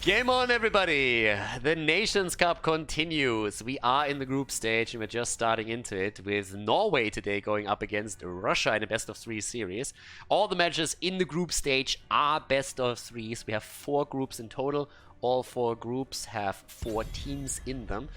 Game on, everybody! The Nations Cup continues. We are in the group stage and we're just starting into it with Norway today going up against Russia in a best-of-3 series. All the matches in the group stage are best-of-3s. We have 4 groups in total. All 4 groups have 4 teams in them.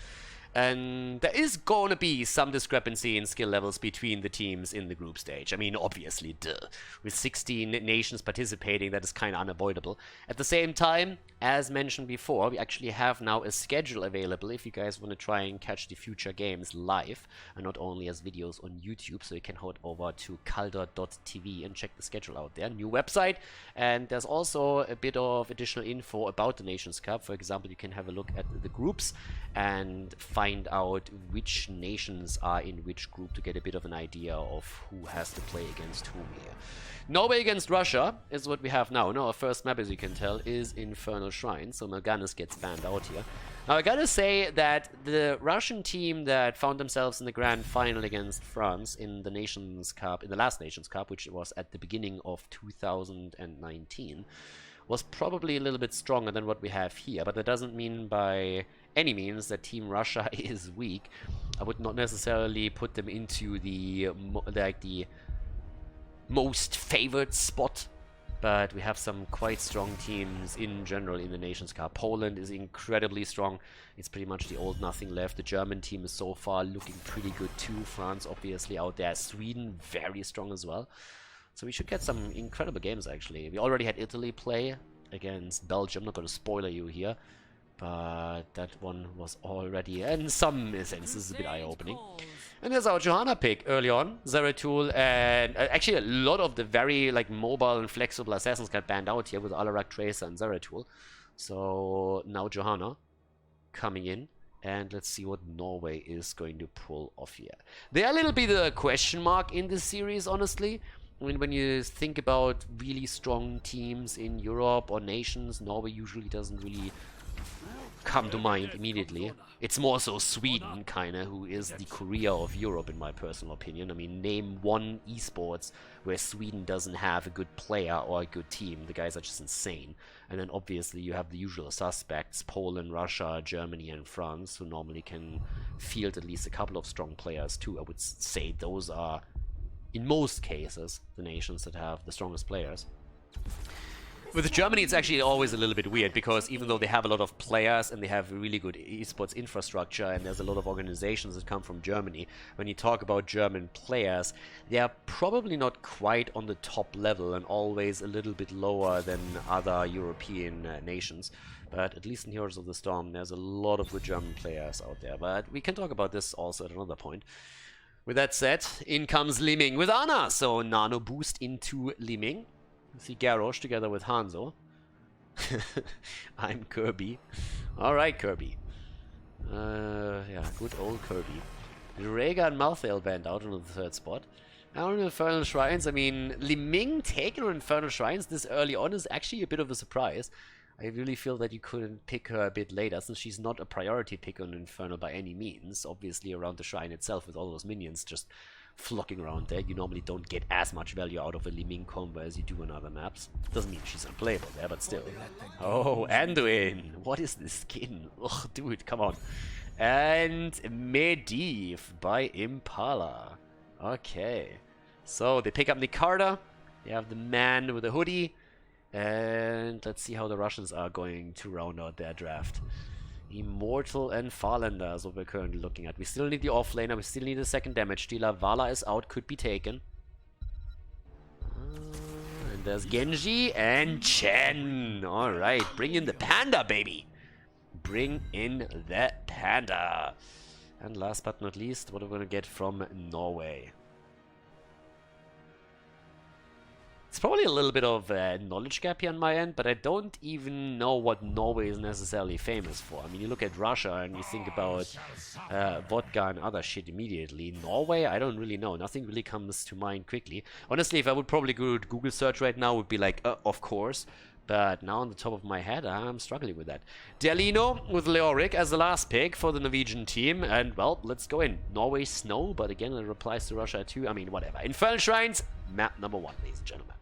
And there is going to be some discrepancy in skill levels between the teams in the group stage. I mean, obviously, duh. With 16 nations participating, that is kind of unavoidable. At the same time, as mentioned before, we actually have now a schedule available if you guys want to try and catch the future games live, and not only as videos on YouTube. So you can head over to khaldor.tv and check the schedule out there. New website, and there's also a bit of additional info about the Nations Cup. For example, you can have a look at the groups and find out which nations are in which group to get a bit of an idea of who has to play against whom here. Norway against Russia is what we have now. Now, our first map, as you can tell, is Infernal Shrine, so Melganis gets banned out here. Now, I gotta say that the Russian team that found themselves in the grand final against France in the Nations Cup, in the last Nations Cup, which was at the beginning of 2019, was probably a little bit stronger than what we have here, but that doesn't mean by any means that Team Russia is weak. I would not necessarily put them into the most favored spot, but we have some quite strong teams in general in the Nations Cup. Poland is incredibly strong. It's pretty much the old nothing left. The German team is so far looking pretty good too. France obviously out there. Sweden very strong as well. So we should get some incredible games actually. We already had Italy play against Belgium. I'm not going to spoiler you here, but that one was already in some senses a bit eye-opening. And there's our Johanna pick early on, Zeratul, and actually a lot of the very mobile and flexible assassins got banned out here with Alarak, Tracer, and Zeratul. So now Johanna coming in, and let's see what Norway is going to pull off here. They're a little bit a question mark in this series, honestly. I mean, when you think about really strong teams in Europe or nations, Norway usually doesn't really come to mind immediately. It's more so Sweden, kinda, who is the Korea of Europe, in my personal opinion. I mean, name one esports where Sweden doesn't have a good player or a good team. The guys are just insane. And then obviously you have the usual suspects, Poland, Russia, Germany, and France, who normally can field at least a couple of strong players too. I would say those are, in most cases, the nations that have the strongest players. With Germany, it's actually always a little bit weird, because even though they have a lot of players and they have really good esports infrastructure and there's a lot of organizations that come from Germany, when you talk about German players, they are probably not quite on the top level and always a little bit lower than other European nations. But at least in Heroes of the Storm, there's a lot of good German players out there. But we can talk about this also at another point. With that said, in comes Liming with Ana, so nano boost into Liming. See Garrosh together with Hanzo. I'm Kirby. Alright, Kirby. Yeah, good old Kirby. Rhaegar and Malthael banned out on the 3rd spot. Now on Infernal Shrines, I mean, Liming taking on Infernal Shrines this early on is actually a bit of a surprise. I really feel that you couldn't pick her a bit later, since she's not a priority pick on Infernal by any means. Obviously around the shrine itself with all those minions just flocking around there, you normally don't get as much value out of a Liming combo as you do on other maps. Doesn't mean she's unplayable there, but still. Oh, Anduin! What is this skin? Ugh, dude, come on. And Medivh by Impala. Okay. So they pick up Nicarda. They have the man with the hoodie. And let's see how the Russians are going to round out their draft. Immortal and Farlander is what we're currently looking at. We still need the offlaner, we still need a second damage dealer. Vala is out, could be taken. And there's Genji and Chen. Alright, bring in the panda, baby. Bring in that panda. And last but not least, what are we going to get from Norway? It's probably a little bit of a knowledge gap here on my end, but I don't even know what Norway is necessarily famous for. I mean, you look at Russia and you think about vodka and other shit immediately. Norway, I don't really know. Nothing really comes to mind quickly. Honestly, if I would probably go to Google search right now, it would be like, of course. But now on the top of my head, I'm struggling with that. Delino with Leoric as the last pick for the Norwegian team. And, well, let's go in. Norway snow, but again, it applies to Russia too. I mean, whatever. Infernal Shrines, map number 1, ladies and gentlemen.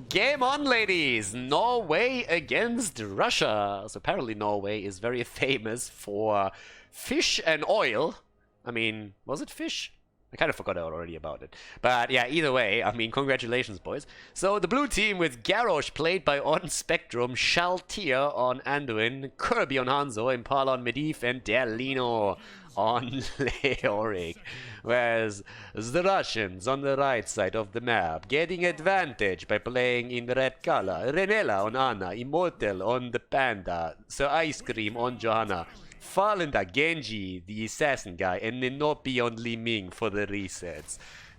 Game on, ladies! Norway against Russia. So apparently Norway is very famous for fish and oil. I mean, was it fish? I kind of forgot already about it. But yeah, either way, I mean, congratulations, boys. So the blue team with Garrosh played by On Spectrum, Shaltier on Anduin, Kirby on Hanzo, Impala on Medivh, and Derlino on Leoric. Whereas the Russians on the right side of the map getting advantage by playing in red color. Renella on Ana, Immortal on the Panda, Sir Ice Cream on Johanna, Falenda, Genji, the assassin guy, and Ninopi on Li Ming for the resets.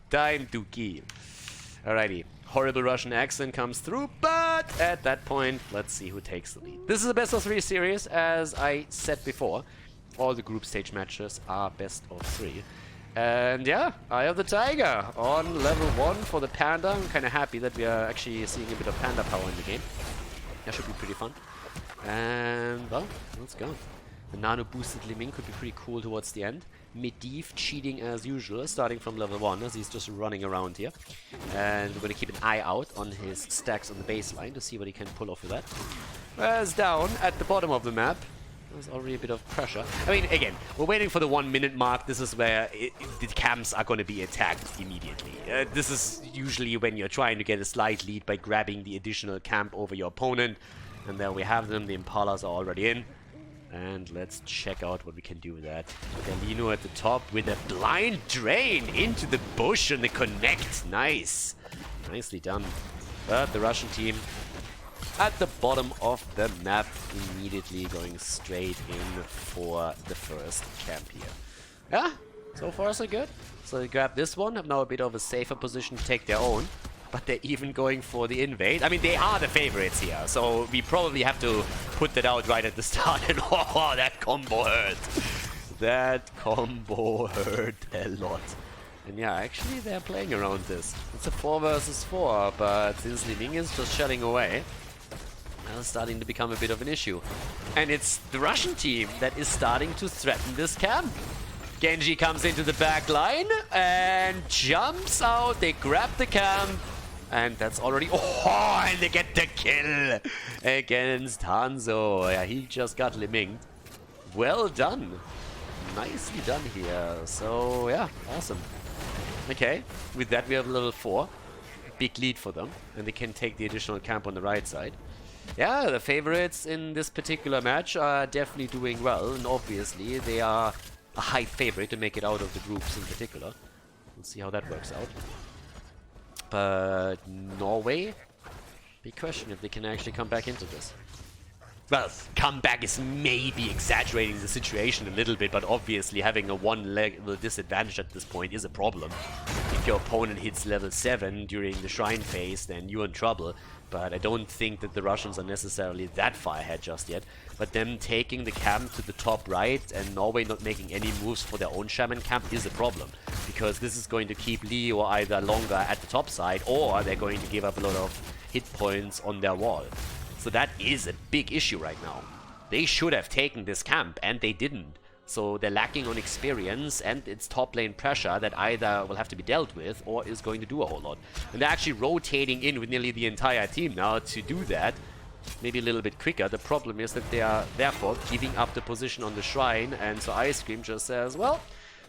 Time to kill. Alrighty, horrible Russian accent comes through, but at that point, let's see who takes the lead. This is a best of 3 series, as I said before. All the group stage matches are best of 3. And yeah, Eye of the Tiger on level 1 for the Panda. I'm kind of happy that we are actually seeing a bit of Panda power in the game. That should be pretty fun. And well, let's go. The nano boosted Li Ming could be pretty cool towards the end. Medivh cheating as usual, starting from level 1 as he's just running around here. And we're going to keep an eye out on his stacks on the baseline to see what he can pull off with that. Whereas down at the bottom of the map, there's already a bit of pressure. I mean, again, we're waiting for the 1 minute mark. This is where the camps are going to be attacked immediately. This is usually when you're trying to get a slight lead by grabbing the additional camp over your opponent. And there we have them. The Impalas are already in. And let's check out what we can do with that. Galino at the top with a blind drain into the bush and the connect. Nice. Nicely done. But the Russian team at the bottom of the map, immediately going straight in for the first camp here. Yeah, so far so good. So they grab this one, have now a bit of a safer position to take their own. But they're even going for the invade. I mean, they are the favorites here, so we probably have to put that out right at the start. And oh, that combo hurt. That combo hurt a lot. And yeah, actually they're playing around this. It's a 4 versus 4, but since Li Ming is just shelling away, now it's starting to become a bit of an issue. And it's the Russian team that is starting to threaten this camp. Genji comes into the back line and jumps out. They grab the camp. And that's already... Oh, and they get the kill against Hanzo. Yeah, he just got Li Ming. Well done. Nicely done here. So, yeah, awesome. Okay, with that we have level 4. Big lead for them. And they can take the additional camp on the right side. Yeah, the favorites in this particular match are definitely doing well. And obviously, they are a high favorite to make it out of the groups in particular. Let's see how that works out. But Norway, big question if they can actually come back into this. Well, comeback is maybe exaggerating the situation a little bit, but obviously having a 1 level disadvantage at this point is a problem. If your opponent hits level 7 during the Shrine phase, then you're in trouble. But I don't think that the Russians are necessarily that far ahead just yet. But them taking the camp to the top right and Norway not making any moves for their own Shaman camp is a problem. Because this is going to keep Leo either longer at the top side, or they're going to give up a lot of hit points on their wall. So that is a big issue right now. They should have taken this camp, and they didn't. So they're lacking on experience, and it's top lane pressure that either will have to be dealt with or is going to do a whole lot. And they're actually rotating in with nearly the entire team now to do that. Maybe a little bit quicker. The problem is that they are therefore giving up the position on the shrine, and so Ice Cream just says, well,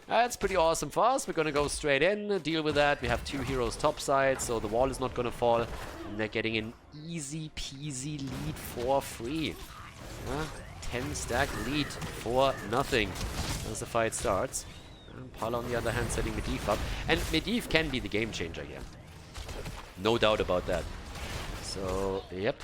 that's pretty awesome for us. We're gonna go straight in, deal with that. We have 2 heroes topside, so the wall is not gonna fall. And they're getting an easy peasy lead for free. 10 stack lead for nothing as the fight starts. And Pala on the other hand setting Medivh up. And Medivh can be the game changer here. No doubt about that. So, yep.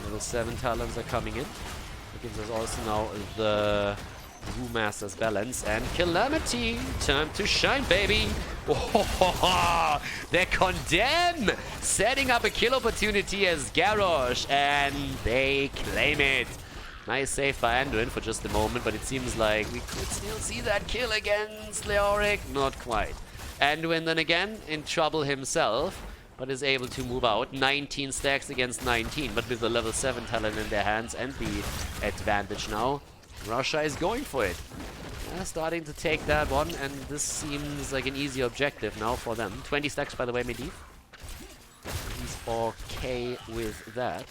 Level 7 talents are coming in. That gives us also now the Brewmaster's balance. And Calamity! Time to shine, baby! Oh, they condemn! Setting up a kill opportunity as Garrosh, and they claim it. Nice save by Anduin for just a moment, but it seems like we could still see that kill against Leoric. Not quite. Anduin then again in trouble himself, but is able to move out. 19 stacks against 19, but with the level 7 talent in their hands and the advantage now, Russia is going for it. Starting to take that one, and this seems like an easy objective now for them. 20 stacks, by the way, Medivh. okay with that.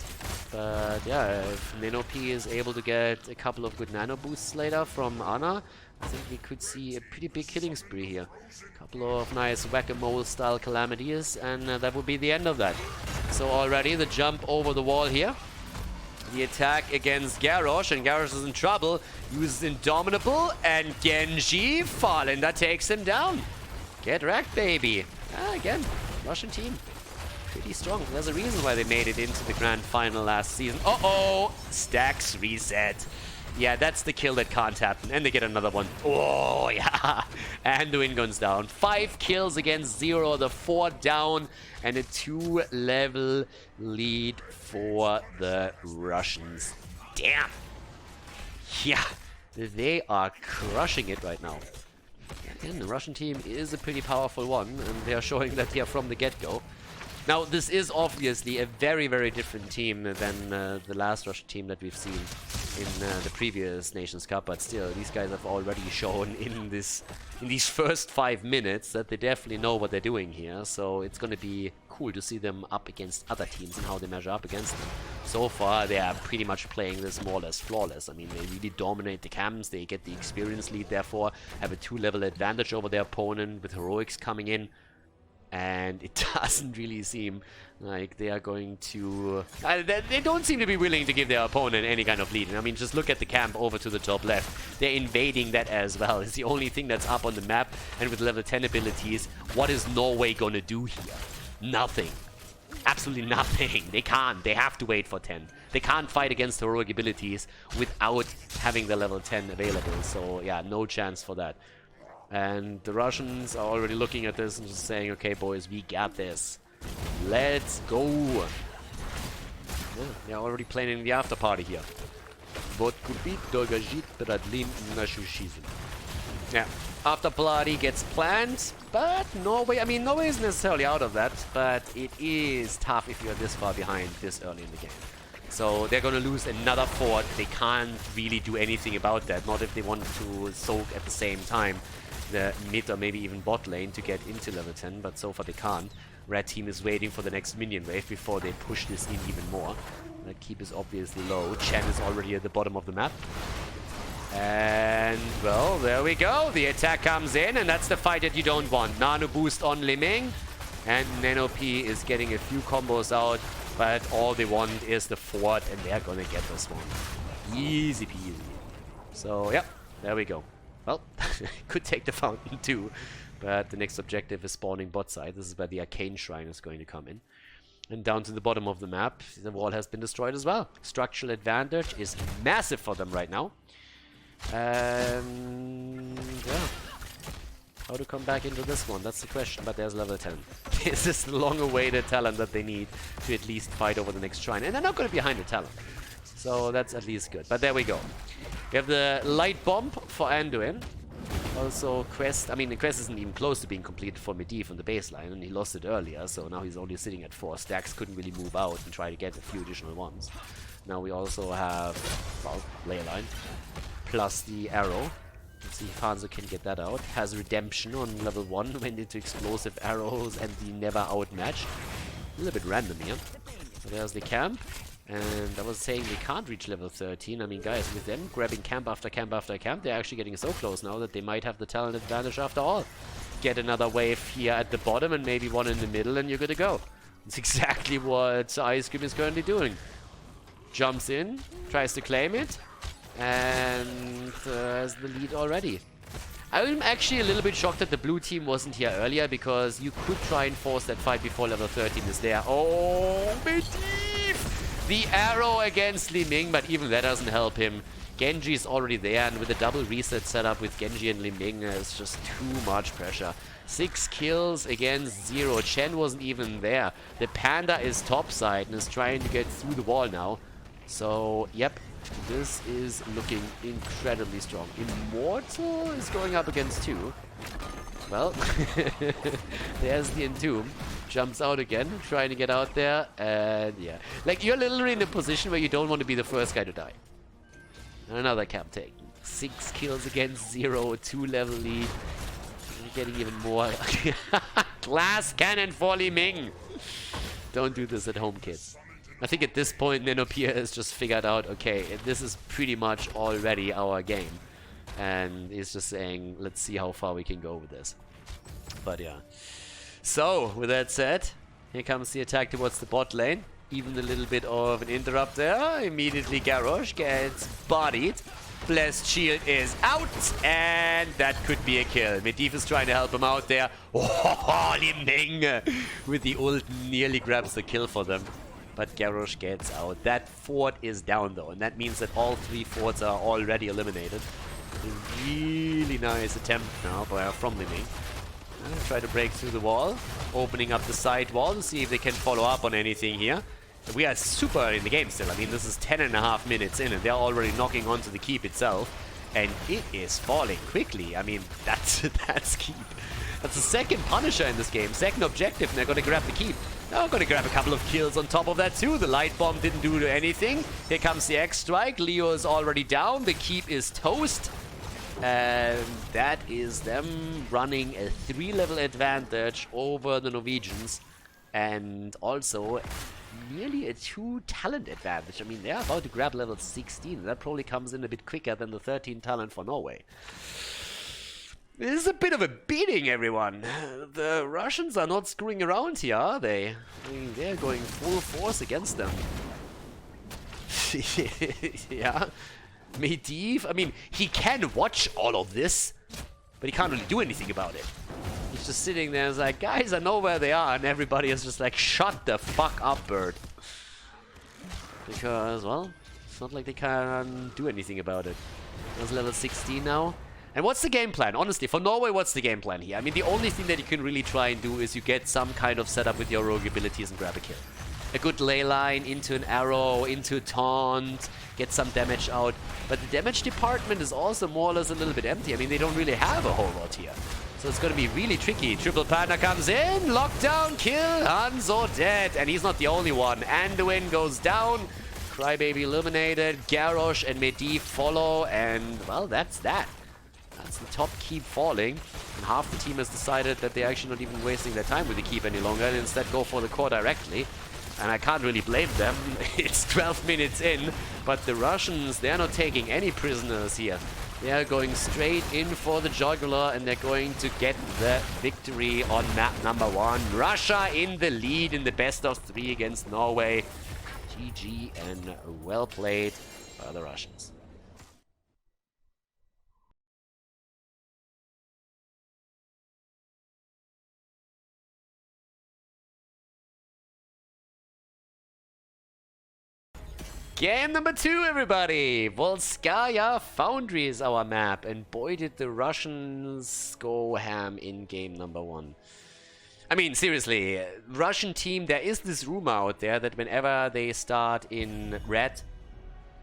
But yeah, if NanoP is able to get a couple of good nano boosts later from Ana, I think we could see a pretty big killing spree here. A couple of nice whack-a-mole style calamities, and that would be the end of that. So already the jump over the wall here. The attack against Garrosh, and Garrosh is in trouble. Uses Indomitable, and Genji Farlander takes him down. Get wrecked, baby. Again, Russian team. Pretty strong. There's a reason why they made it into the grand final last season. Uh-oh! Stacks reset. Yeah, that's the kill that can't happen. And they get another one. Oh, yeah. Anduin goes down. 5 kills against 0. The 4 down. And a 2-level lead for the Russians. Damn. Yeah. They are crushing it right now. Again, the Russian team is a pretty powerful one. And they are showing that here from the get-go. Now, this is obviously a very, very different team than the last Russian team that we've seen in the previous Nations Cup, but still, these guys have already shown in these first 5 minutes that they definitely know what they're doing here, so it's going to be cool to see them up against other teams and how they measure up against them. So far, they are pretty much playing this more or less flawless. I mean, they really dominate the camps, they get the experience lead, therefore have a 2-level advantage over their opponent with heroics coming in. And it doesn't really seem like they are going to... they don't seem to be willing to give their opponent any kind of lead. I mean, just look at the camp over to the top left. They're invading that as well. It's the only thing that's up on the map. And with level 10 abilities, what is Norway going to do here? Nothing. Absolutely nothing. They can't. They have to wait for 10. They can't fight against heroic abilities without having the level 10 available. So, yeah, no chance for that. And the Russians are already looking at this and just saying, okay, boys, we got this. Let's go. Yeah, they're already planning the after party here. Yeah, after party gets planned, but Norway, I mean, Norway isn't necessarily out of that, but it is tough if you're this far behind this early in the game. So they're going to lose another fort. They can't really do anything about that, not if they want to soak at the same time the mid or maybe even bot lane to get into level 10, but so far they can't. Red team is waiting for the next minion wave before they push this in even more. That keep is obviously low. Chen is already at the bottom of the map. And, well, there we go. The attack comes in, and that's the fight that you don't want. Nano boost on Liming, and NanoP is getting a few combos out, but all they want is the fort, and they're gonna get this one. Easy peasy. So, yep, there we go. Well, could take the fountain too, but the next objective is spawning bot side. This is where the Arcane Shrine is going to come in. And down to the bottom of the map, the wall has been destroyed as well. Structural advantage is massive for them right now. And yeah, how to come back into this one, that's the question, but there's level 10. This is the long-awaited talent that they need to at least fight over the next shrine. And they're not going to be behind the talent. So that's at least good. But there we go. We have the light bomb for Anduin. Also, quest, I mean, the quest isn't even close to being completed for Medivh on the baseline, and he lost it earlier, so now he's only sitting at 4 stacks, couldn't really move out and try to get a few additional ones. Now we also have, well, Leyline, plus the arrow. Let's see if Hanzo can get that out. Has redemption on level 1, went into explosive arrows and the never outmatched. A little bit random here. So there's the camp. And I was saying they can't reach level 13. I mean, guys, with them grabbing camp after camp after camp, they're actually getting so close now that they might have the talent advantage after all. Get another wave here at the bottom and maybe one in the middle and you're good to go. It's exactly what Ice Cream is currently doing. Jumps in, tries to claim it, and has the lead already. I'm actually a little bit shocked that the blue team wasn't here earlier, because you could try and force that fight before level 13 is there. Oh, Medivh! The arrow against Li Ming, but even that doesn't help him. Genji is already there, and with a double reset setup with Genji and Li Ming, it's just too much pressure. 6 kills against 0. Chen wasn't even there. The Panda is topside and is trying to get through the wall now. So, yep, this is looking incredibly strong. Immortal is going up against 2. Well, there's the Entomb. Jumps out again, trying to get out there, and yeah. Like, you're literally in a position where you don't want to be the first guy to die. Another camp taken. 6 kills against 0, 2-level lead. You're getting even more. Glass cannon for Li Ming. Don't do this at home, kids. I think at this point, Nenopia has just figured out, okay, this is pretty much already our game. And he's just saying, let's see how far we can go with this. But yeah. So, with that said, here comes the attack towards the bot lane. Even a little bit of an interrupt there. Immediately Garrosh gets bodied. Blessed Shield is out, and that could be a kill. Medivh is trying to help him out there. Oh, Lim Ning with the ult nearly grabs the kill for them. But Garrosh gets out. That fort is down though, and that means that all 3 forts are already eliminated. A really nice attempt now from Lim Ning. Try to break through the wall, opening up the side wall to see if they can follow up on anything here. We are super early in the game still. I mean, this is 10.5 minutes in, and they're already knocking onto the keep itself. And it is falling quickly. I mean, that's keep. That's the second Punisher in this game. Second objective, and they're going to grab the keep. Now I'm going to grab a couple of kills on top of that too. The light bomb didn't do anything. Here comes the X-Strike. Leo is already down. The keep is toast. And that is them running a 3-level advantage over the Norwegians. And also nearly a 2 talent advantage. I mean, they're about to grab level 16. That probably comes in a bit quicker than the 13 talent for Norway. This is a bit of a beating, everyone. The Russians are not screwing around here, are they? I mean, they're going full force against them. Yeah. Medivh, I mean, he can watch all of this, but he can't really do anything about it. He's just sitting there and is like, guys, I know where they are, and everybody is just like, shut the fuck up, bird. Because, well, it's not like they can do anything about it. There's level 16 now. And what's the game plan? Honestly, for Norway, what's the game plan here? I mean, the only thing that you can really try and do is you get some kind of setup with your rogue abilities and grab a kill. A good ley line into an arrow, into a taunt, get some damage out. But the damage department is also more or less a little bit empty. I mean, they don't really have a whole lot here. So it's going to be really tricky. Triple Panda comes in, lockdown, kill, Hanzo dead. And he's not the only one. Anduin goes down, Crybaby eliminated, Garrosh and Medivh follow, and well, that's that. That's the top keep falling. And half the team has decided that they're actually not even wasting their time with the keep any longer and instead go for the core directly. And I can't really blame them. It's 12 minutes in, but the Russians, they're not taking any prisoners here. They are going straight in for the jugular, and they're going to get the victory on map number 1. Russia in the lead in the best of 3 against Norway. GG and well played by the Russians. Game number 2, everybody! Volskaya Foundry is our map, and boy did the Russians go ham in game number 1. I mean, seriously, Russian team, there is this rumor out there that whenever they start in red,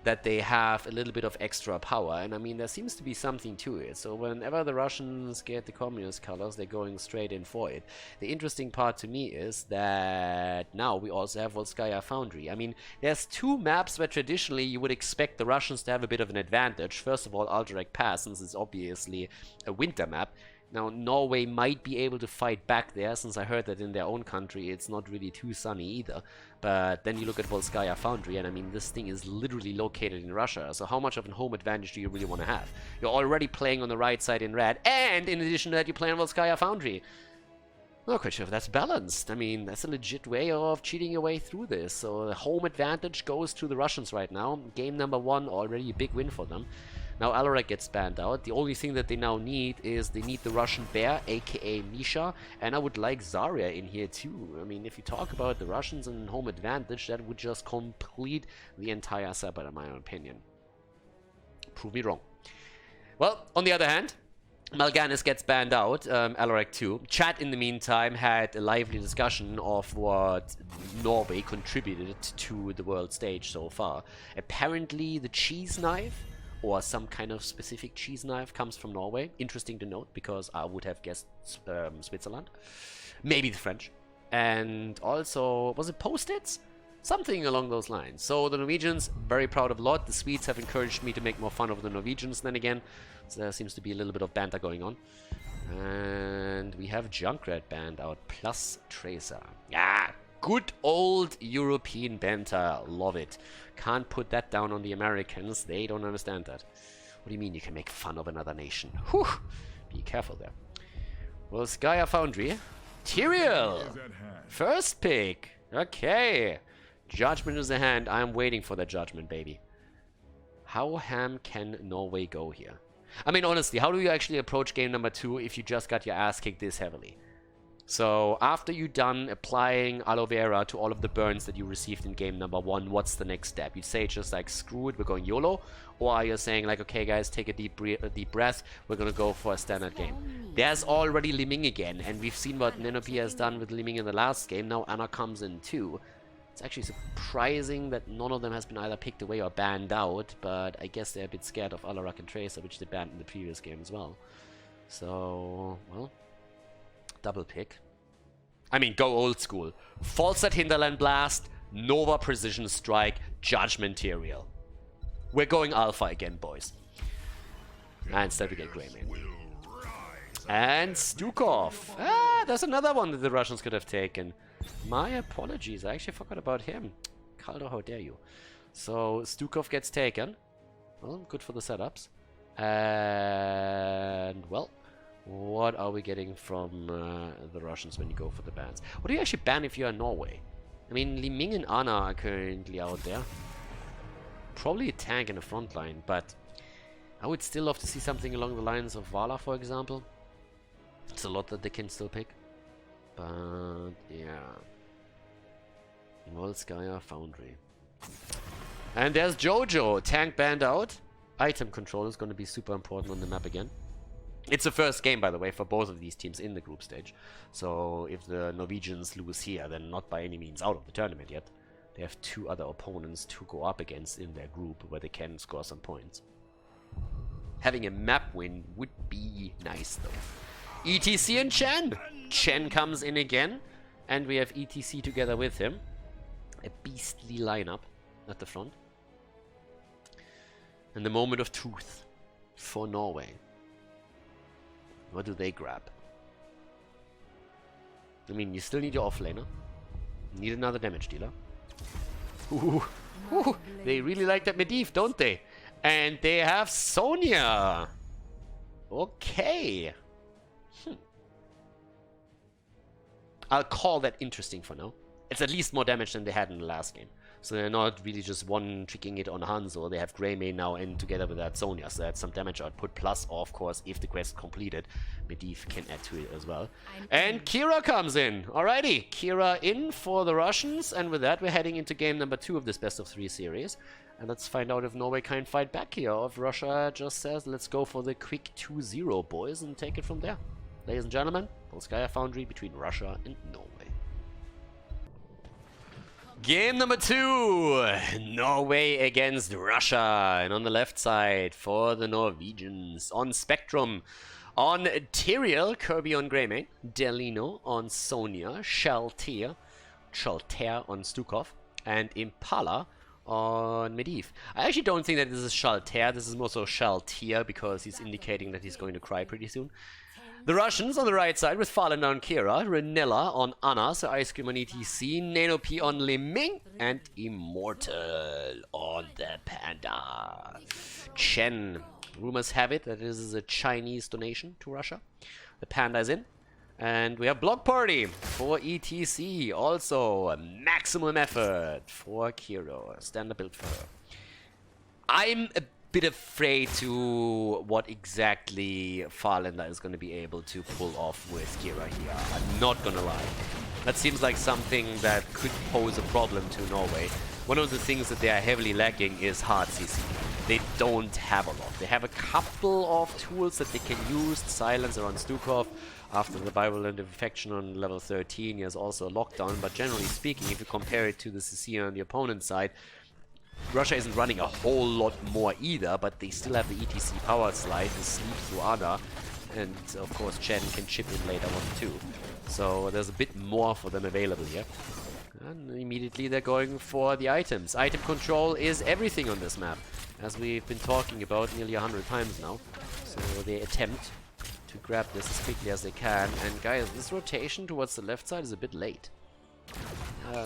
that they have a little bit of extra power, and I mean, there seems to be something to it. So whenever the Russians get the communist colors, they're going straight in for it. The interesting part to me is that now we also have Volskaya Foundry. I mean, there's 2 maps where traditionally you would expect the Russians to have a bit of an advantage. First of all, Alderek Pass, since it's obviously a winter map. Now, Norway might be able to fight back there, since I heard that in their own country it's not really too sunny either. But then you look at Volskaya Foundry, and I mean, this thing is literally located in Russia, so how much of a home advantage do you really want to have? You're already playing on the right side in red, and in addition to that, you play on Volskaya Foundry. Not quite sure if that's balanced. I mean, that's a legit way of cheating your way through this. So the home advantage goes to the Russians right now. Game number 1, already a big win for them. Now Alderek gets banned out. The only thing that they now need is they need the Russian bear, aka Misha, and I would like Zarya in here too. I mean, if you talk about the Russians and home advantage, that would just complete the entire setup, in my own opinion. Prove me wrong. Well, on the other hand, Mal'Ganis gets banned out, Alderek too. Chat, in the meantime, had a lively discussion of what Norway contributed to the world stage so far. Apparently, the cheese knife, or some kind of specific cheese knife, comes from Norway. Interesting to note, because I would have guessed Switzerland. Maybe the French. And also, was it Post-its? Something along those lines. So the Norwegians, very proud of Lot. The Swedes have encouraged me to make more fun of the Norwegians then again. So there seems to be a little bit of banter going on. And we have Junkrat banned out, plus Tracer. Ah, Good old European banter. Love it. Can't put that down on the Americans. They don't understand that. What do you mean you can make fun of another nation? Whew. Be careful there. Volskaya Foundry. Tyrael. First pick. Okay. Judgment is the hand. I'm waiting for that judgment, baby. How ham can Norway go here? I mean, honestly, how do you actually approach game number 2 if you just got your ass kicked this heavily? So, after you're done applying aloe vera to all of the burns that you received in game number 1, what's the next step? You'd say just like, screw it, we're going YOLO? Or are you saying like, okay guys, take a deep breath, we're gonna go for a standard game? There's already Liming again, and we've seen what Nenopy has done with Liming in the last game, now Anna comes in too. It's actually surprising that none of them has been either picked away or banned out, but I guess they're a bit scared of Alarak and Tracer, which they banned in the previous game as well. So, well, double pick. I mean, go old school. Falsat Hinterland Blast, Nova Precision Strike, Judgment Tyrael. We're going Alpha again, boys. And instead we get Greymane. And Stukov. Ah, there's another one that the Russians could have taken. My apologies, I actually forgot about him. Khaldor, how dare you. So, Stukov gets taken. Well, good for the setups. And, well, what are we getting from the Russians when you go for the bans? What do you actually ban if you're in Norway? I mean, Liming and Anna are currently out there. Probably a tank in the front line, but I would still love to see something along the lines of Vala, for example. It's a lot that they can still pick. But, yeah. Volskaya Foundry. And there's Jojo. Tank banned out. Item control is going to be super important on the map again. It's the first game, by the way, for both of these teams in the group stage. So, if the Norwegians lose here, then not by any means out of the tournament yet. They have 2 other opponents to go up against in their group where they can score some points. Having a map win would be nice, though. ETC and Chen! Chen comes in again, and we have ETC together with him. A beastly lineup at the front. And the moment of truth for Norway. What do they grab? I mean, you still need your offlaner. Need another damage dealer. Ooh, ooh, they really like that Medivh, don't they? And they have Sonya. Okay. I'll call that interesting for now. It's at least more damage than they had in the last game. So they're not really just one-tricking it on Hanzo. They have Greymane now in together with that Sonya. So that's some damage output. Plus, of course, if the quest completed, Medivh can add to it as well. And Kira comes in. Alrighty. Kira in for the Russians. And with that, we're heading into game number 2 of this best of 3 series. And let's find out if Norway can fight back here. Or if Russia just says, let's go for the quick 2-0, boys, and take it from there. Ladies and gentlemen, Volskaya Foundry between Russia and Norway. Game number 2, Norway against Russia. And on the left side for the Norwegians, on Spectrum, on Tyrael, Kirby on Greymane, Delino on Sonya, Shaltir on Stukov, and Impala on Medivh. I actually don't think that this is Shaltir, this is more so Shaltir, because he's indicating that he's going to cry pretty soon. The Russians on the right side with Fallen on Kira, Renella on Anna, so Ice Cream on ETC, Nenopy on Liming, and Immortal on the Panda. Chen. Rumors have it that this is a Chinese donation to Russia. The Panda is in. And we have Block Party for ETC. Also, a maximum effort for Kiro. Standard build for her. I'm a bit afraid to what exactly Farlander is going to be able to pull off with Kira here. I'm not gonna lie. That seems like something that could pose a problem to Norway. One of the things that they are heavily lacking is hard CC. They don't have a lot. They have a couple of tools that they can use. Silencer on Stukov. After the Virulent Infection on level 13, he has also a lockdown. But generally speaking, if you compare it to the CC on the opponent's side, Russia isn't running a whole lot more either, but they still have the ETC power slide, the sleep through Ana, and of course Chen can chip in later on too. So there's a bit more for them available here. And immediately they're going for the items. Item control is everything on this map, as we've been talking about nearly 100 times now. So they attempt to grab this as quickly as they can. And guys, this rotation towards the left side is a bit late.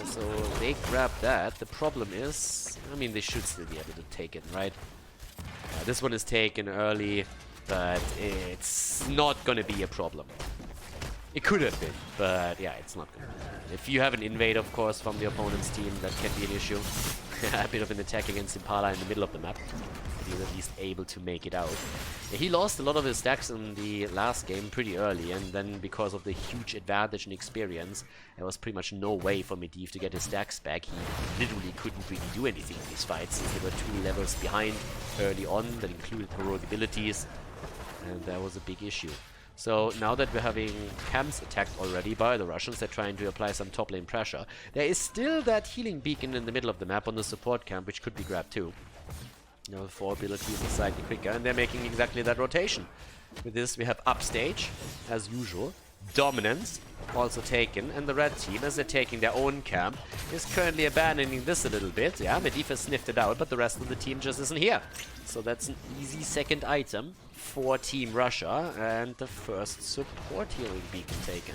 So they grab that. The problem is, I mean, they should still be able to take it, right? This one is taken early, but it's not gonna be a problem. It could have been, but yeah, it's not gonna be. If you have an invade, of course, from the opponent's team, that can be an issue. A bit of an attack against Impala in the middle of the map. But he's at least able to make it out. Yeah, he lost a lot of his stacks in the last game pretty early, and then because of the huge advantage and experience, there was pretty much no way for Medivh to get his stacks back. He literally couldn't really do anything in these fights, since they were 2 levels behind early on. That included heroic abilities, and that was a big issue. So now that we're having camps attacked already by the Russians, they're trying to apply some top lane pressure. There is still that healing beacon in the middle of the map on the support camp, which could be grabbed too. You know, 4 abilities are slightly quicker, and they're making exactly that rotation. With this, we have upstage, as usual. Dominance, also taken, and the red team, as they're taking their own camp, is currently abandoning this a little bit. Yeah, Medivh has sniffed it out, but the rest of the team just isn't here. So that's an easy second item for Team Russia, and the first support healing beacon taken.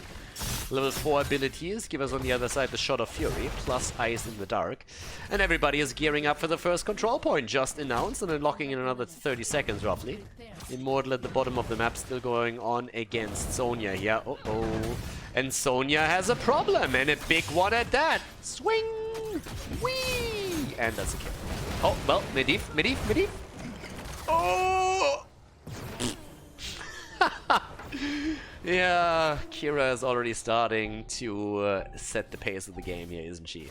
Level 4 abilities give us on the other side the Shot of Fury, plus Ice in the Dark. And everybody is gearing up for the first control point, just announced, and unlocking in another 30 seconds roughly. Immortal at the bottom of the map, still going on against Sonya here. Uh-oh. And Sonya has a problem, and a big one at that. Swing! Whee! And that's a kill. Oh, well, Medivh. Oh! Yeah, Kira is already starting to set the pace of the game here, isn't she?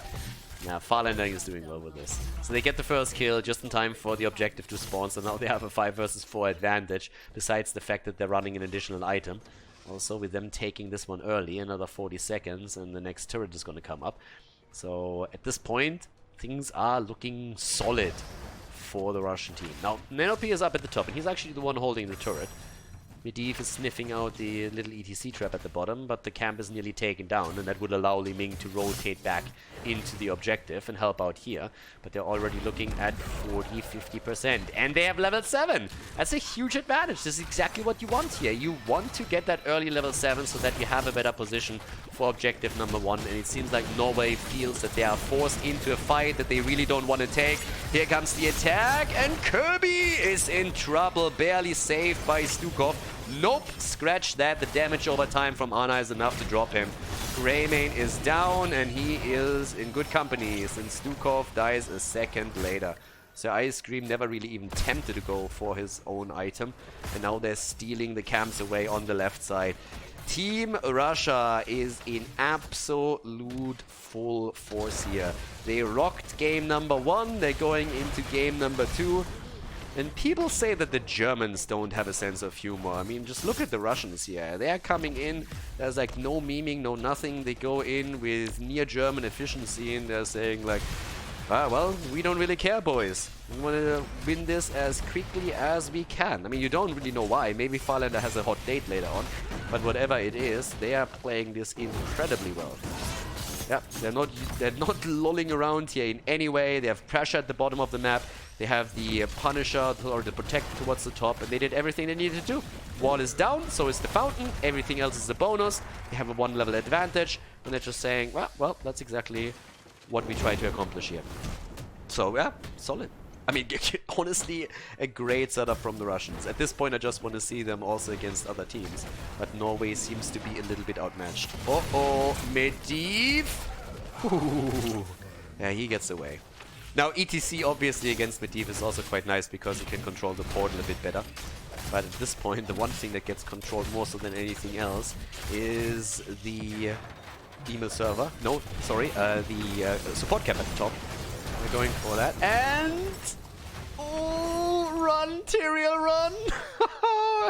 Yeah, Farlander is doing well with this. So they get the first kill just in time for the objective to spawn, so now they have a 5 versus 4 advantage, besides the fact that they're running an additional item. Also, with them taking this one early, another 40 seconds, and the next turret is going to come up. So, at this point, things are looking solid for the Russian team. Now, Nanopi is up at the top, and he's actually the one holding the turret. Medivh is sniffing out the little ETC trap at the bottom, but the camp is nearly taken down, and that would allow Li Ming to rotate back into the objective and help out here. But they're already looking at 40-50%, and they have level 7! That's a huge advantage. This is exactly what you want here. You want to get that early level 7 so that you have a better position for objective number 1, and it seems like Norway feels that they are forced into a fight that they really don't want to take. Here comes the attack, and Kirby is in trouble, barely saved by Stukov. Nope, scratch that. The damage over time from Ana is enough to drop him. Greymane is down, and he is in good company since Stukov dies a second later. So Ice Cream never really even tempted to go for his own item, and now they're stealing the camps away on the left side. Team Russia is in absolute full force here. They rocked game number 1, they're going into game number 2. And people say that the Germans don't have a sense of humor. I mean, just look at the Russians here. They are coming in, there's like no memeing, no nothing. They go in with near German efficiency, and they're saying like, ah, well, we don't really care, boys. We want to win this as quickly as we can. I mean, you don't really know why. Maybe Farlander has a hot date later on. But whatever it is, they are playing this incredibly well. Yeah, they're not lolling around here in any way. They have pressure at the bottom of the map. They have the Punisher or the Protector towards the top, and they did everything they needed to do. Wall is down, so is the Fountain. Everything else is a bonus. They have a 1 level advantage, and they're just saying, well, that's exactly what we try to accomplish here. So yeah, solid. I mean, honestly, a great setup from the Russians. At this point, I just want to see them also against other teams. But Norway seems to be a little bit outmatched. Uh-oh, Medivh! Ooh. Yeah, he gets away. Now, ETC obviously against Medivh is also quite nice because he can control the portal a bit better. But at this point, the one thing that gets controlled more so than anything else is the email server. No, sorry, the support cap at the top. We're going for that. And... oh, run, Tyrael, run!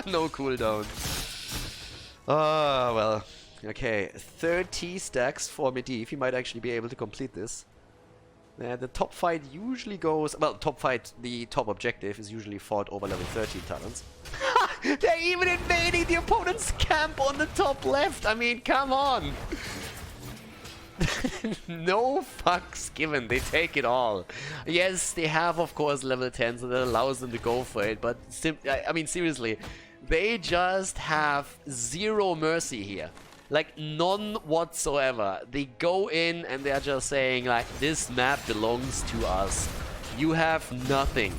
No cooldown. Ah, well. Okay, 30 stacks for Medivh. He might actually be able to complete this. The top fight usually goes... well, top fight, the top objective is usually fought over level 13 talents. They're even invading the opponent's camp on the top left! I mean, come on! No fucks given, they take it all. Yes, they have, of course, level 10, so that allows them to go for it, but I mean, seriously, they just have zero mercy here. Like, none whatsoever. They go in and they're just saying, like, this map belongs to us. You have nothing.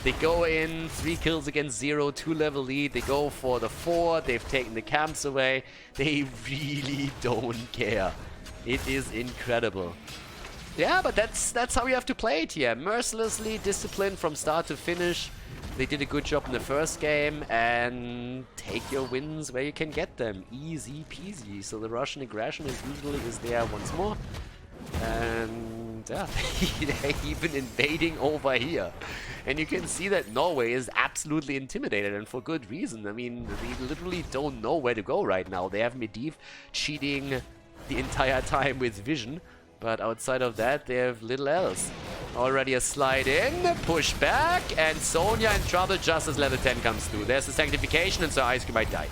They go in, 3 kills against 0, 2-level lead. They go for the 4. They've taken the camps away. They really don't care. It is incredible. Yeah, but that's how you have to play it here. Mercilessly, disciplined from start to finish. They did a good job in the first game, and take your wins where you can get them. Easy peasy. So the Russian aggression is there once more. And yeah, they're even invading over here. And you can see that Norway is absolutely intimidated, and for good reason. I mean, they literally don't know where to go right now. They have Medivh cheating the entire time with vision. But outside of that, they have little else. Already a slide in, push back, and Sonya in trouble just as level 10 comes through. There's the sanctification, and Sir Ice Cream might die.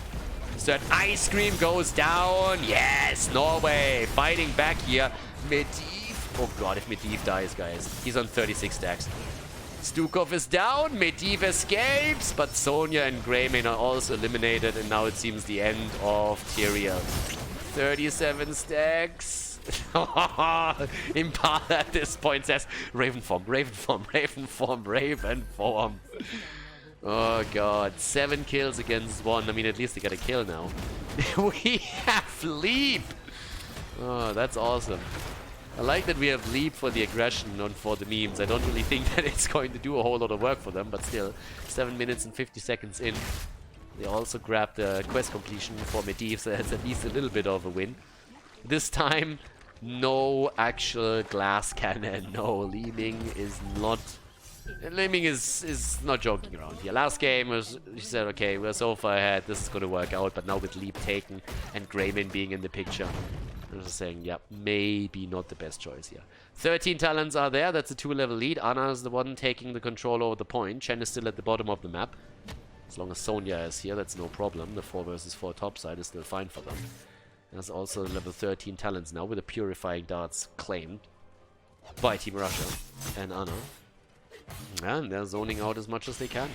Sir Ice Cream goes down. Yes, Norway fighting back here. Medivh. Oh god, if Medivh dies, guys. He's on 36 stacks. Stukov is down, Medivh escapes, but Sonya and Greymane are also eliminated, and now it seems the end of Tyrael. 37 stacks. Impala at this point says Raven form, Raven form, Raven form, Raven form. Oh god, 7 kills against 1. I mean, at least they got a kill now. We have Leap. Oh, that's awesome. I like that we have Leap for the aggression and for the memes. I don't really think that it's going to do a whole lot of work for them, but still, 7 minutes and 50 seconds in. They also grabbed the quest completion for Medivh, so that's at least a little bit of a win. This time, no actual glass cannon. No, Li Ming is not... Li Ming is not joking around here. Last game, she said, okay, we're so far ahead, this is going to work out. But now with Leap taken and Greymane being in the picture, I'm just saying, yeah, maybe not the best choice here. 13 talents are there. That's a 2-level lead. Ana is the one taking the control over the point. Chen is still at the bottom of the map. As long as Sonya is here, that's no problem. The 4 versus 4 top side is still fine for them. There's also level 13 talents now with the Purifying Darts claimed by Team Russia and Ana. And they're zoning out as much as they can.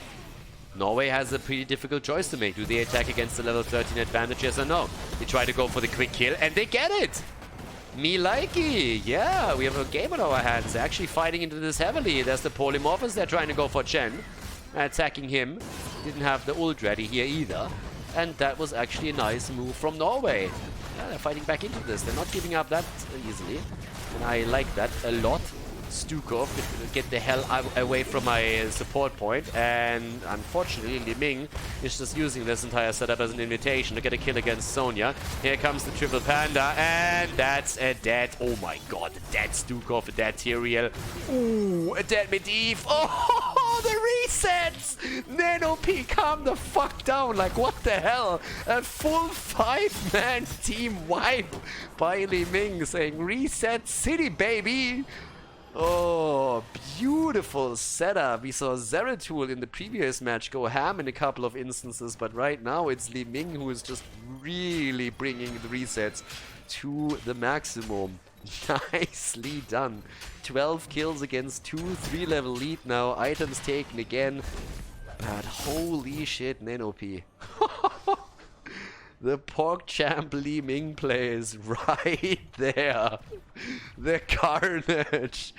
Norway has a pretty difficult choice to make. Do they attack against the level 13 advantage, yes or no? They try to go for the quick kill, and they get it! Me likey! Yeah, we have a game on our hands. They're actually fighting into this heavily. There's the Polymorphos. They're trying to go for Chen. Attacking him. Didn't have the ult ready here either. And that was actually a nice move from Norway. Yeah, they're fighting back into this. They're not giving up that easily. And I like that a lot. Stukov, get the hell away from my support point. And unfortunately, Li Ming is just using this entire setup as an invitation to get a kill against Sonya. Here comes the triple panda, and that's a dead... Oh my god, a dead Stukov, a dead Tyrael. Ooh, a dead Medivh. Oh, the resets! NanoP, calm the fuck down. Like, what the hell? A full 5-man team wipe by Li Ming saying, reset city, baby! Oh, beautiful setup. We saw Zeratul in the previous match go ham in a couple of instances, but right now it's Li Ming who is just really bringing the resets to the maximum. Nicely done. 12 kills against 2, 3-level lead now. Items taken again. But holy shit, NanoP. The PogChamp Li Ming play is right there. The carnage.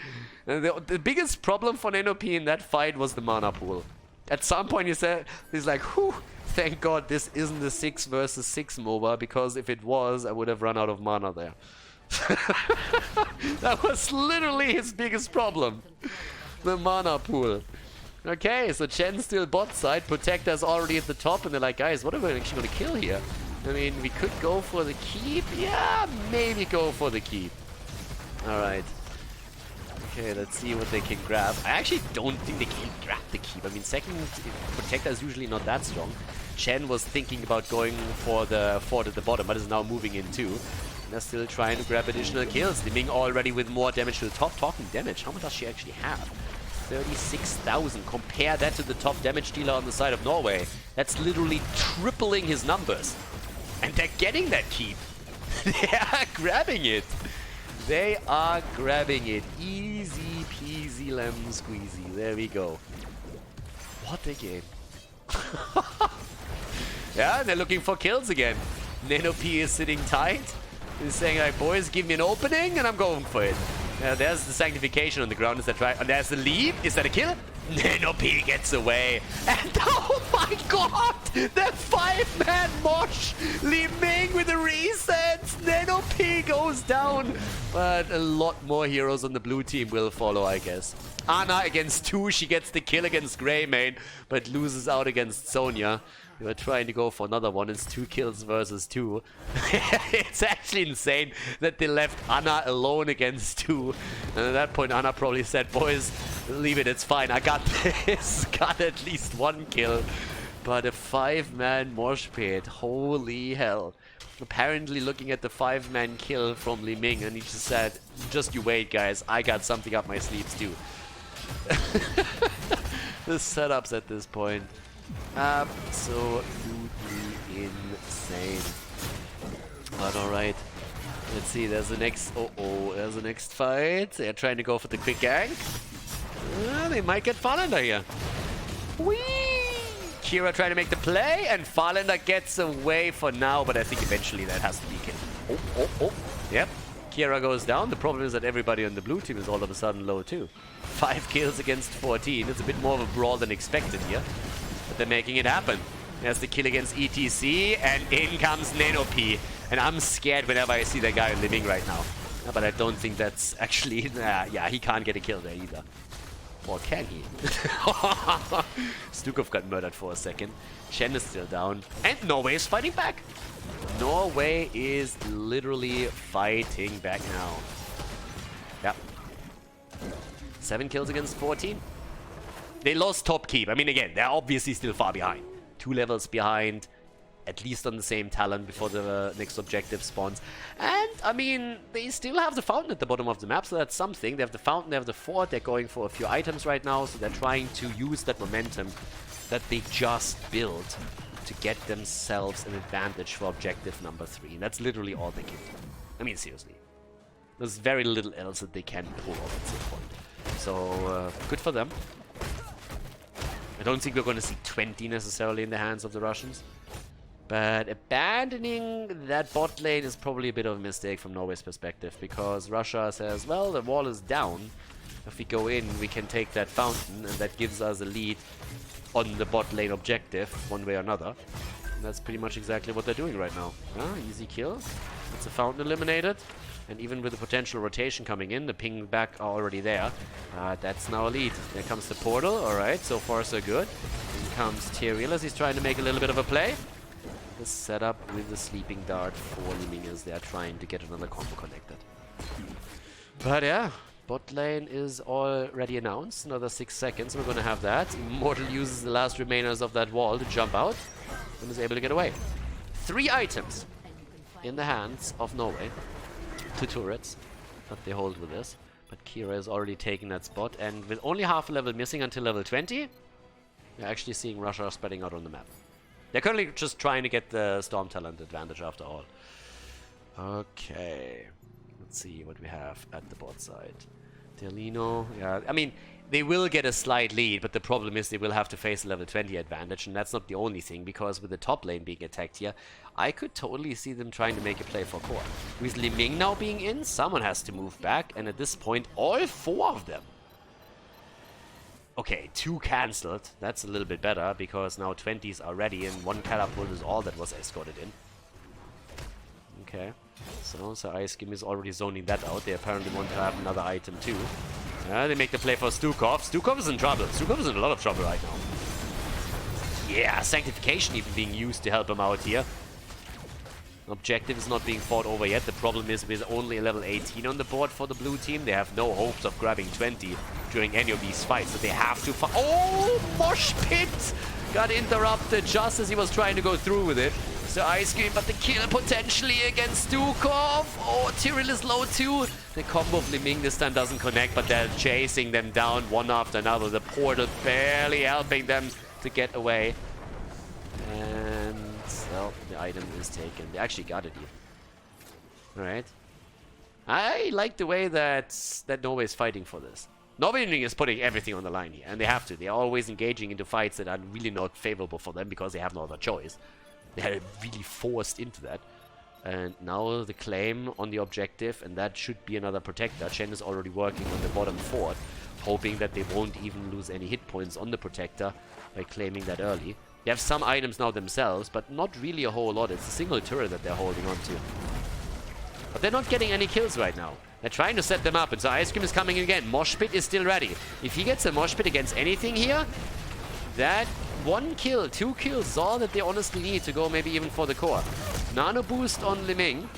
And the biggest problem for NanoP in that fight was the mana pool. At some point he said, he's like, whew, thank god this isn't the 6 versus 6 MOBA, because if it was, I would have run out of mana there. That was literally his biggest problem. The mana pool. Okay, so Chen's still bot side, Protector's already at the top, and they're like, guys, what are we actually going to kill here? I mean, we could go for the keep. Yeah, maybe go for the keep. Alright. Okay, let's see what they can grab. I actually don't think they can grab the keep. I mean, second Protector is usually not that strong. Chen was thinking about going for the fort at the bottom, but is now moving in too. And they're still trying to grab additional kills. Li Ming already with more damage to the top. Talking damage, how much does she actually have? 36,000. Compare that to the top damage dealer on the side of Norway. That's literally tripling his numbers. And they're getting that keep. They are grabbing it. They are grabbing it. Easy peasy lemon squeezy. There we go. What a game. Yeah, and they're looking for kills again. Nenopi is sitting tight. He's saying, like, boys, give me an opening, and I'm going for it. There's the sanctification on the ground. Is that right? And there's the leap. Is that a kill? Nenopi gets away. And oh my god! The 5-man mosh! Li Ming with the resets! Nenopi goes down! But a lot more heroes on the blue team will follow, I guess. Ana against 2. She gets the kill against Greymane, but loses out against Sonya. They were trying to go for another one. It's 2 kills versus 2. It's actually insane that they left Ana alone against 2. And at that point, Ana probably said, boys, leave it, it's fine. I got this. Got at least 1 kill. But a 5-man mosh pit. Holy hell. Apparently looking at the 5-man kill from Li Ming, and he just said, just you wait, guys. I got something up my sleeves too. The setups at this point. Absolutely insane. But alright. Let's see, there's the next... there's the next fight. They're trying to go for the quick gank. They might get Farlander here. Whee! Kira trying to make the play, and Farlander gets away for now, but I think eventually that has to be killed. Yep. Kira goes down. The problem is that everybody on the blue team is all of a sudden low too. 5 kills against 14. It's a bit more of a brawl than expected here. But they're making it happen. There's the kill against ETC, and in comes Nenopi. And I'm scared whenever I see that guy living right now. But I don't think that's actually... yeah, he can't get a kill there either. Or can he? Stukov got murdered for a second. Chen is still down. And Norway is fighting back. Norway is literally fighting back now. Yep. 7 kills against 14. They lost top keep. I mean, again, they're obviously still far behind. 2 levels behind, at least on the same talent before the next objective spawns. And, I mean, they still have the fountain at the bottom of the map, so that's something. They have the fountain, they have the fort, they're going for a few items right now, so they're trying to use that momentum that they just built to get themselves an advantage for objective number 3. And that's literally all they can do. I mean, seriously. There's very little else that they can pull off at this point. So, good for them. I don't think we're going to see 20 necessarily in the hands of the Russians. But abandoning that bot lane is probably a bit of a mistake from Norway's perspective, because Russia says, well, the wall is down. If we go in, we can take that fountain, and that gives us a lead on the bot lane objective, one way or another. And that's pretty much exactly what they're doing right now. Easy kill. That's a fountain eliminated. And even with the potential rotation coming in, the ping back are already there. That's now a lead. There comes the portal. Alright, so far so good. In comes Tyrael as he's trying to make a little bit of a play. The setup with the sleeping dart for Li Ming as they are trying to get another combo connected. But yeah, bot lane is already announced. Another 6 seconds, we're gonna have that. Immortal uses the last remainers of that wall to jump out and is able to get away. 3 items in the hands of Norway. 2 turrets that they hold with this. But Kira is already taking that spot, and with only half a level missing until level 20, we're actually seeing Russia spreading out on the map. They're currently just trying to get the Storm Talent advantage after all. Okay. Let's see what we have at the bot side. Delino, yeah, I mean, they will get a slight lead, but the problem is they will have to face a level 20 advantage, and that's not the only thing, because with the top lane being attacked here, I could totally see them trying to make a play for core. With Li Ming now being in, someone has to move back, and at this point, all 4 of them. Okay, 2 cancelled. That's a little bit better, because now 20s are ready, and 1 catapult is all that was escorted in. Okay, so Ice Skim is already zoning that out. They apparently want to have another item too. They make the play for Stukov. Stukov is in trouble. Stukov is in a lot of trouble right now. Yeah, Sanctification even being used to help him out here. Objective is not being fought over yet. The problem is with only a level 18 on the board for the blue team, they have no hopes of grabbing 20 during any of these fights. So they have to fight. Oh, Mosh Pit got interrupted just as he was trying to go through with it. So Ice Cream, but the kill potentially against Stukov. Oh, Tyrael is low too. The combo of Li Ming this time doesn't connect, but they're chasing them down one after another. The portal barely helping them to get away. And, well, the item is taken. They actually got it here. Alright. I like the way that Norway is fighting for this. Norway is putting everything on the line here, and they have to. They are always engaging into fights that are really not favorable for them because they have no other choice. They're really forced into that. And now the claim on the objective, and that should be another protector. Chen is already working on the bottom fort, hoping that they won't even lose any hit points on the protector by claiming that early. They have some items now themselves, but not really a whole lot. It's a single turret that they're holding on to. But they're not getting any kills right now. They're trying to set them up, and so Ice Cream is coming in again. Mosh Pit is still ready. If he gets a Mosh Pit against anything here, that 1 kill, 2 kills is all that they honestly need to go maybe even for the core. Nano boost on Liming.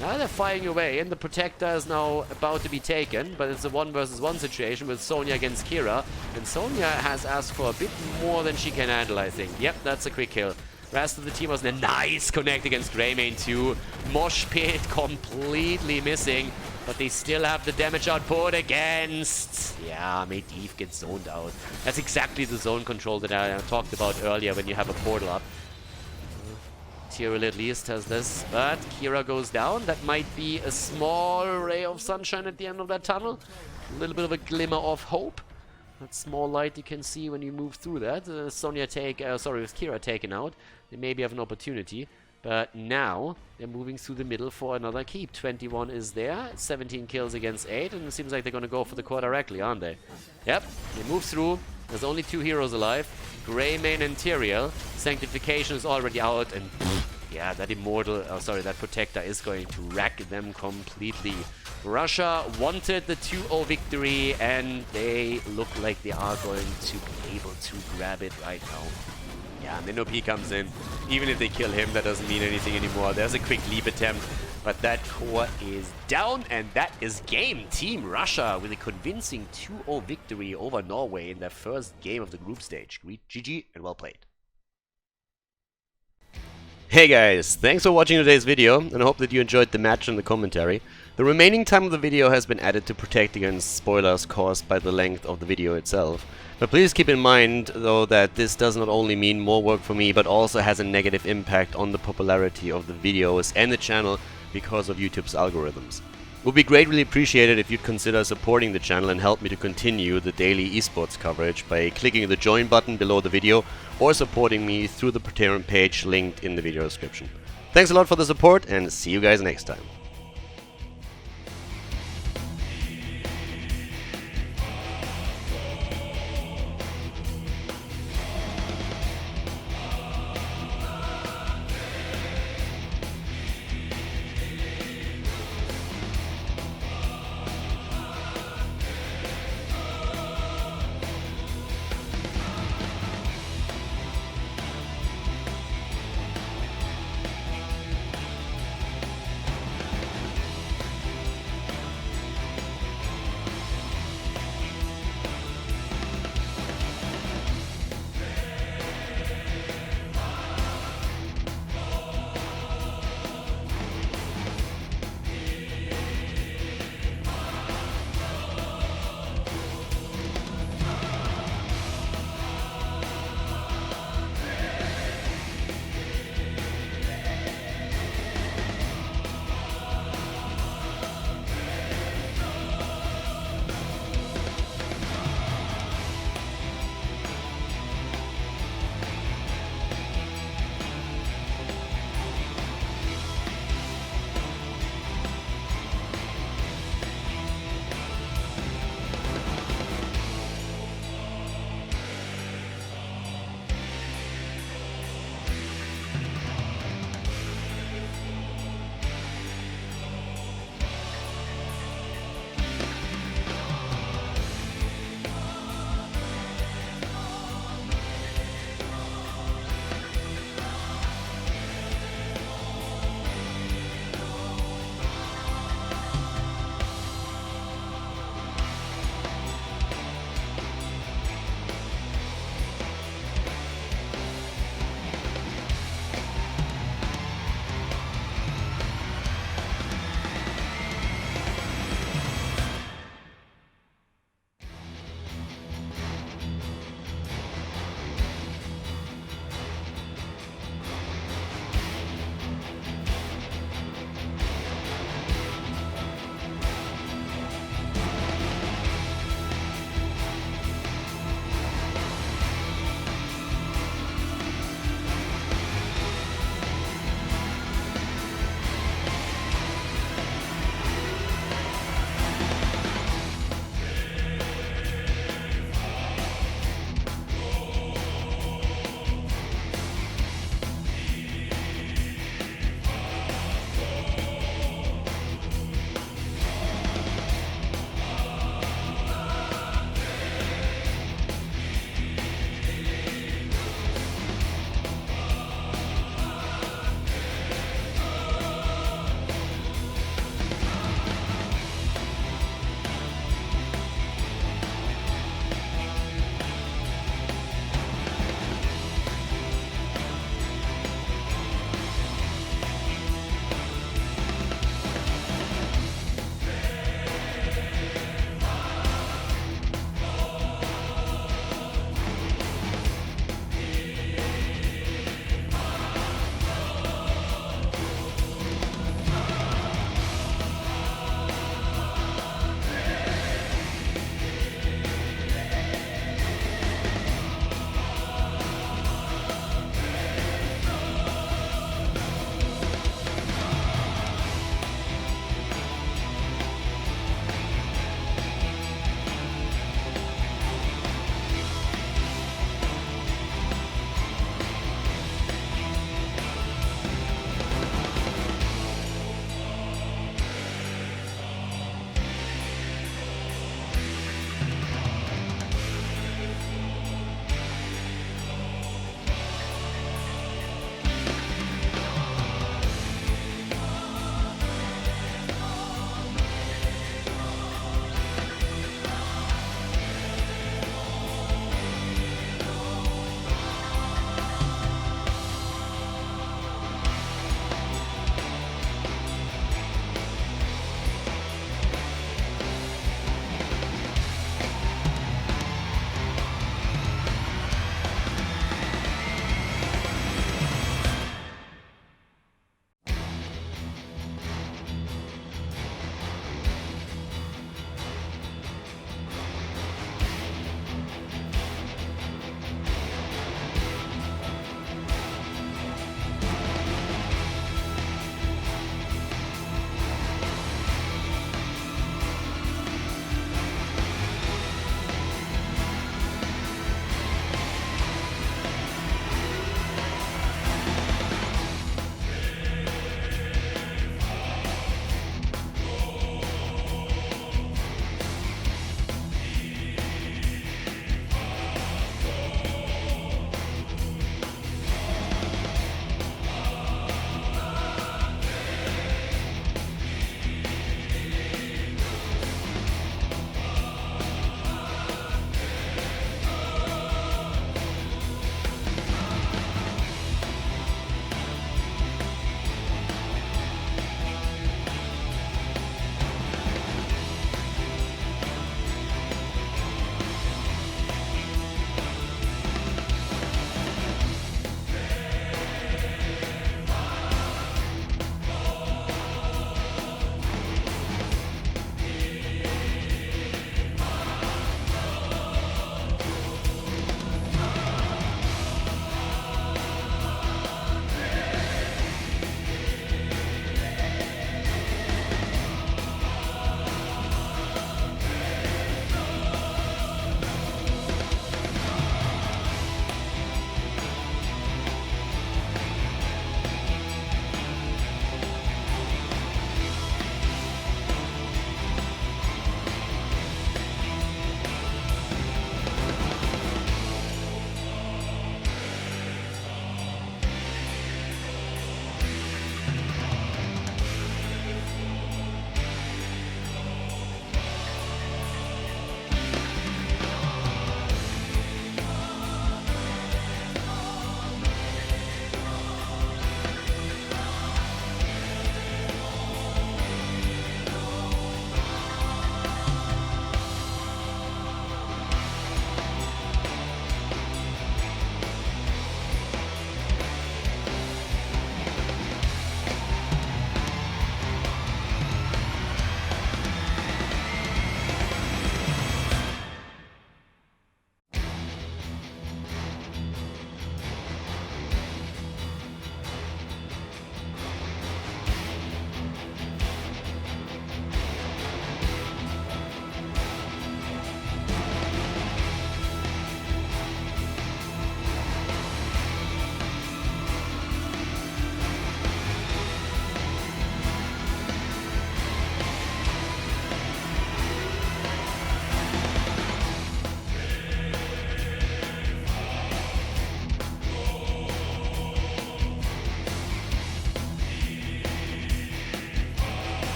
Now they're firing away, and the protector is now about to be taken, but it's a 1 versus 1 situation with Sonya against Kira, and Sonya has asked for a bit more than she can handle, I think. Yep, that's a quick kill. Rest of the team was in a nice connect against Greymane too. Mosh Pit completely missing, but they still have the damage output against... Yeah, Medivh gets zoned out. That's exactly the zone control that I talked about earlier when you have a portal up. Tyrell at least has this, but Kira goes down. That might be a small ray of sunshine at the end of that tunnel. A little bit of a glimmer of hope. That small light you can see when you move through that. With Kira taken out, they maybe have an opportunity. But now, they're moving through the middle for another keep. 21 is there, 17 kills against 8, and it seems like they're going to go for the core directly, aren't they? Yep, they move through. There's only 2 heroes alive. Greymane and Tyrael. Sanctification is already out, and yeah, that that protector is going to rack them completely. Russia wanted the 2-0 victory, and they look like they are going to be able to grab it right now. Yeah, Minop comes in. Even if they kill him, that doesn't mean anything anymore. There's a quick leap attempt, but that core is down, and that is game. Team Russia with a convincing 2-0 victory over Norway in their first game of the group stage. GG and well played. Hey guys, thanks for watching today's video, and I hope that you enjoyed the match and the commentary. The remaining time of the video has been added to protect against spoilers caused by the length of the video itself. But please keep in mind, though, that this does not only mean more work for me, but also has a negative impact on the popularity of the videos and the channel because of YouTube's algorithms. It would be greatly appreciated if you'd consider supporting the channel and help me to continue the daily esports coverage by clicking the join button below the video or supporting me through the Patreon page linked in the video description. Thanks a lot for the support, and see you guys next time.